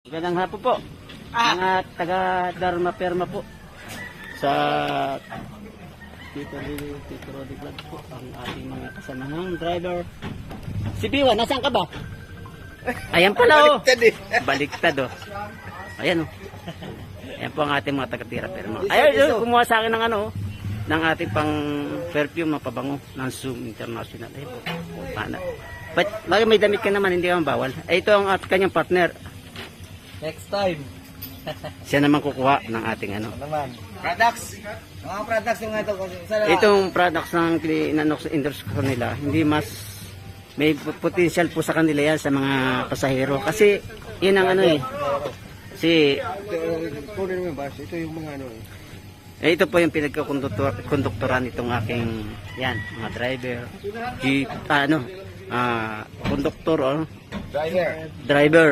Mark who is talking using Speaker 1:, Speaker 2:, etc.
Speaker 1: Magandang hapon po. Mga taga Dharma Perma po. Sa Tito Rodi Vlog po. Ang ating mga kasamahang driver. Si Biwa, nasaan ka ba? Ayan pala oh. Baliktad oh. Ayan oh. Ayan po ang ating mga taga Tira Perma. Ayan, kumuha sa akin ng ano oh, ng ating pang perfume, mapabango ng Zoom International. Ayan po. Paano? But may damit ka naman, hindi ka bawal. Ito ang kanyang partner.
Speaker 2: Next time.
Speaker 1: Siya naman kukuha ng ating ano.
Speaker 2: Naman. Products. Mga products yung ito.
Speaker 1: Itong products ng endorse ko nila, hindi mas may potential po sa kanila yan sa mga pasahero. Kasi yun ang ano eh. Si
Speaker 2: Kunin mo yung bus. Ito yung mga ano eh.
Speaker 1: ito po yung pinagkukonduktoran nitong aking yan, mga driver, jeep, konduktor or
Speaker 2: Driver.
Speaker 1: driver.